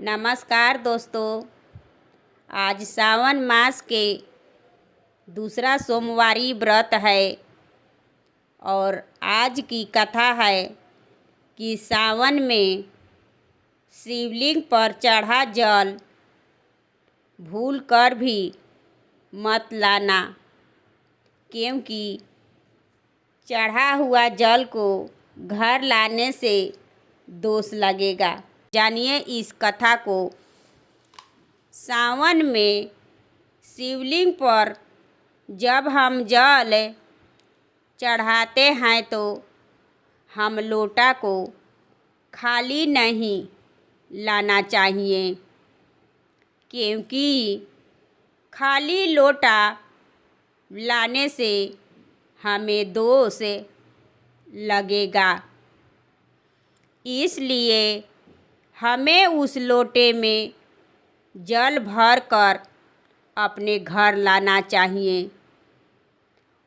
नमस्कार दोस्तों। आज सावन मास के दूसरा सोमवारी व्रत है और आज की कथा है कि सावन में शिवलिंग पर चढ़ा जल भूल कर भी मत लाना, क्योंकि चढ़ा हुआ जल को घर लाने से दोष लगेगा। जानिए इस कथा को। सावन में शिवलिंग पर जब हम जल चढ़ाते हैं तो हम लोटा को खाली नहीं लाना चाहिए, क्योंकि खाली लोटा लाने से हमें दोष लगेगा। इसलिए हमें उस लोटे में जल भर कर अपने घर लाना चाहिए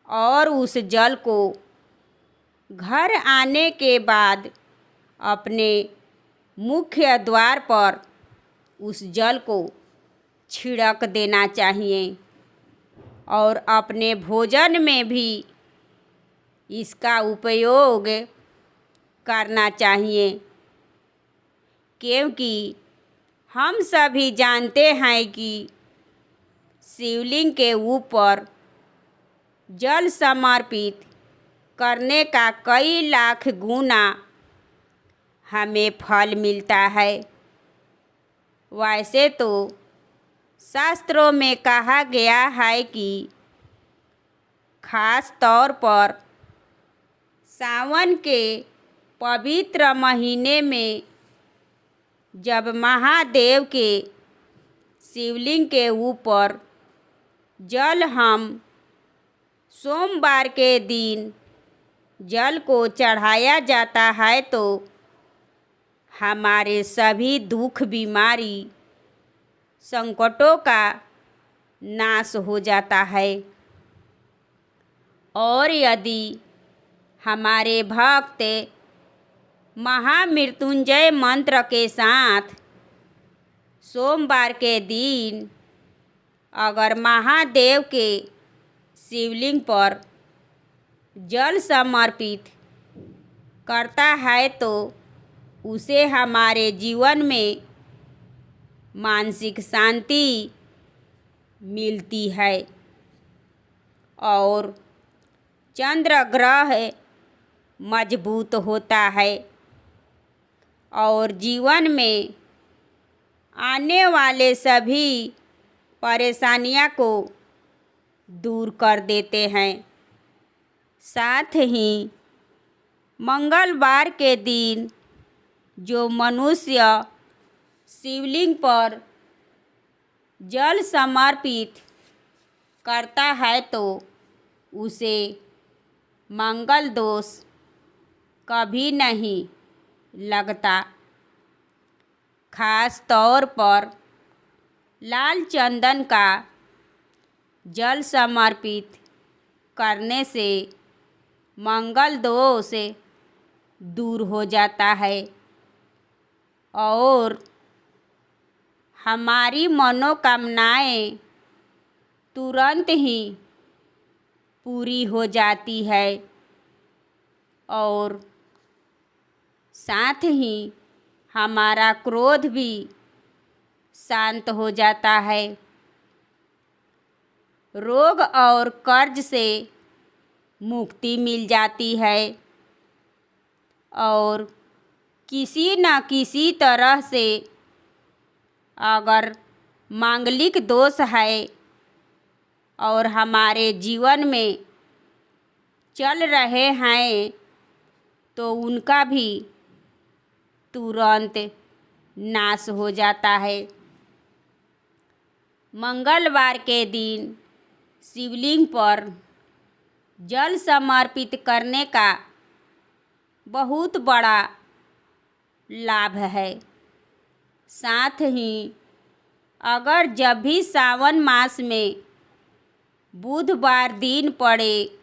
और उस जल को घर आने के बाद अपने मुख्य द्वार पर उस जल को छिड़क देना चाहिए और अपने भोजन में भी इसका उपयोग करना चाहिए, क्योंकि हम सभी जानते हैं कि शिवलिंग के ऊपर जल समर्पित करने का कई लाख गुना हमें फल मिलता है। वैसे तो शास्त्रों में कहा गया है कि खास तौर पर सावन के पवित्र महीने में जब महादेव के शिवलिंग के ऊपर जल हम सोमवार के दिन जल को चढ़ाया जाता है तो हमारे सभी दुख बीमारी संकटों का नाश हो जाता है। और यदि हमारे भक्त महामृत्युंजय मंत्र के साथ सोमवार के दिन अगर महादेव के शिवलिंग पर जल समर्पित करता है तो उसे हमारे जीवन में मानसिक शांति मिलती है और चंद्र ग्रह मजबूत होता है और जीवन में आने वाले सभी परेशानियां को दूर कर देते हैं। साथ ही मंगलवार के दिन जो मनुष्य शिवलिंग पर जल समर्पित करता है तो उसे मंगल दोष कभी नहीं लगता। खास तौर पर लाल चंदन का जल समर्पित करने से मंगल दोष दूर हो जाता है और हमारी मनोकामनाएं तुरंत ही पूरी हो जाती है और साथ ही हमारा क्रोध भी शांत हो जाता है। रोग और कर्ज से मुक्ति मिल जाती है और किसी न किसी तरह से अगर मांगलिक दोष है और हमारे जीवन में चल रहे हैं तो उनका भी तुरंत नाश हो जाता है। मंगलवार के दिन शिवलिंग पर जल समर्पित करने का बहुत बड़ा लाभ है। साथ ही अगर जब भी सावन मास में बुधवार दिन पड़े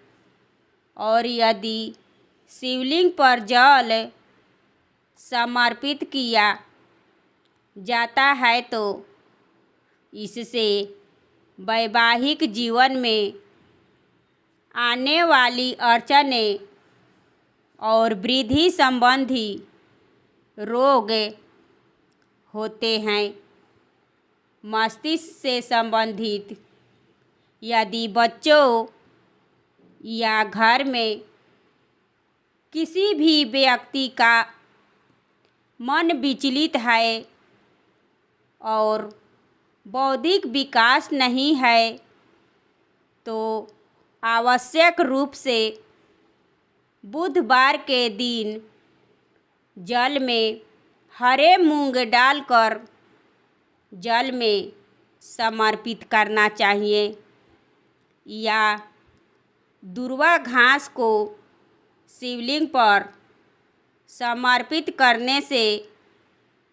और यदि शिवलिंग पर जल समर्पित किया जाता है तो इससे वैवाहिक जीवन में आने वाली अड़चनें और वृद्धि संबंधी रोग होते हैं। मस्तिष्क से संबंधित यदि बच्चों या घर में किसी भी व्यक्ति का मन विचलित है और बौद्धिक विकास नहीं है तो आवश्यक रूप से बुधवार के दिन जल में हरे मूंग डालकर जल में समर्पित करना चाहिए या दुर्वा घास को शिवलिंग पर समर्पित करने से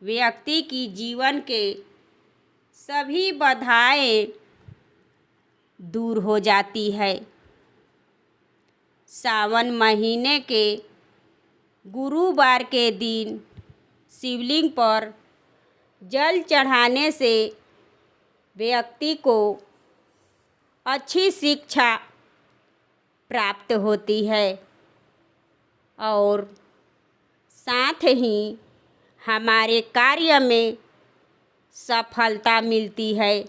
व्यक्ति की जीवन के सभी बाधाएं दूर हो जाती है। सावन महीने के गुरुवार के दिन शिवलिंग पर जल चढ़ाने से व्यक्ति को अच्छी शिक्षा प्राप्त होती है और साथ ही हमारे कार्य में सफलता मिलती है।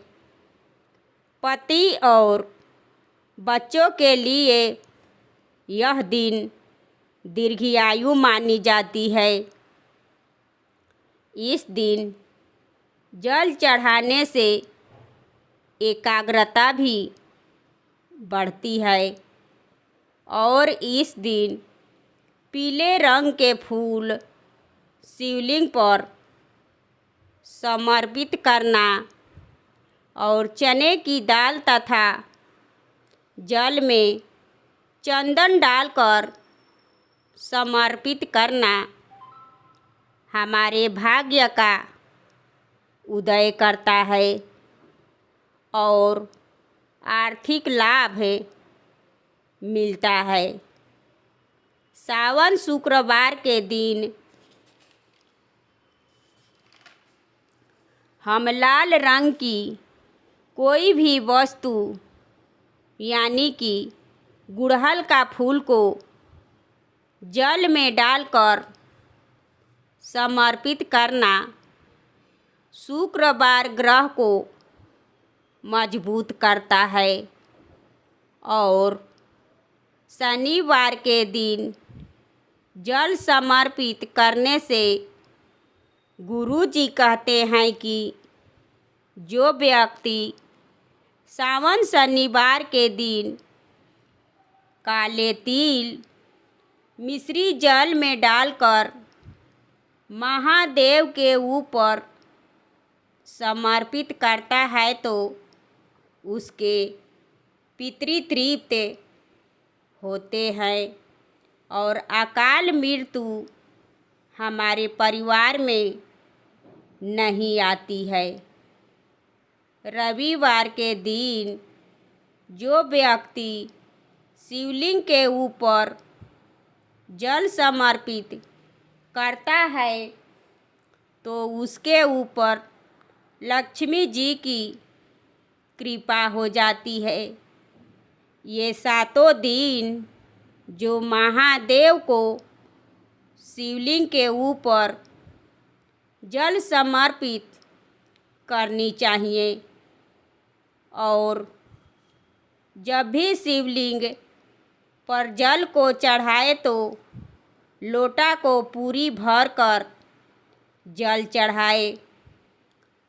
पति और बच्चों के लिए यह दिन दीर्घायु मानी जाती है। इस दिन जल चढ़ाने से एकाग्रता भी बढ़ती है और इस दिन पीले रंग के फूल शिवलिंग पर समर्पित करना और चने की दाल तथा जल में चंदन डालकर समर्पित करना हमारे भाग्य का उदय करता है और आर्थिक लाभ मिलता है। सावन शुक्रवार के दिन हम लाल रंग की कोई भी वस्तु यानी कि गुड़हल का फूल को जल में डालकर समर्पित करना शुक्रवार ग्रह को मजबूत करता है और शनिवार के दिन जल समर्पित करने से गुरु जी कहते हैं कि जो व्यक्ति सावन शनिवार के दिन काले तिल मिश्री जल में डालकर महादेव के ऊपर समर्पित करता है तो उसके पितृतृप्त होते हैं और अकाल मृत्यु हमारे परिवार में नहीं आती है। रविवार के दिन जो व्यक्ति शिवलिंग के ऊपर जल समर्पित करता है तो उसके ऊपर लक्ष्मी जी की कृपा हो जाती है। ये सातों दिन जो महादेव को शिवलिंग के ऊपर जल समर्पित करनी चाहिए और जब भी शिवलिंग पर जल को चढ़ाए तो लोटा को पूरी भर कर जल चढ़ाए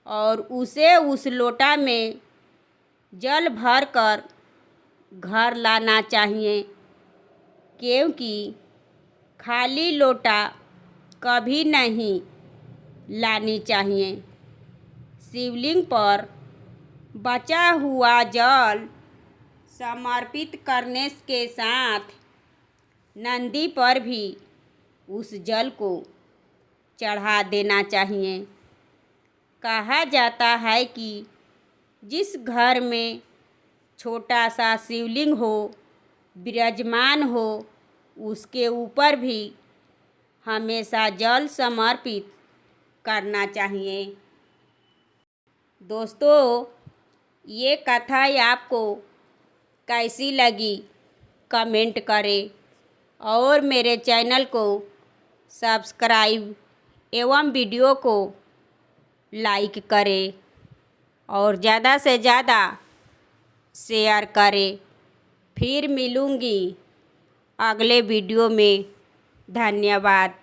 और उसे उस लोटा में जल भर कर घर लाना चाहिए क्योंकि खाली लोटा कभी नहीं लानी चाहिए। शिवलिंग पर बचा हुआ जल समर्पित करने के साथ नंदी पर भी उस जल को चढ़ा देना चाहिए। कहा जाता है कि जिस घर में छोटा सा शिवलिंग हो विराजमान हो उसके ऊपर भी हमेशा जल समर्पित करना चाहिए। दोस्तों, ये कथा आपको कैसी लगी कमेंट करें और मेरे चैनल को सब्सक्राइब एवं वीडियो को लाइक करें और ज़्यादा से ज़्यादा शेयर करें। फिर मिलूँगी अगले वीडियो में। धन्यवाद।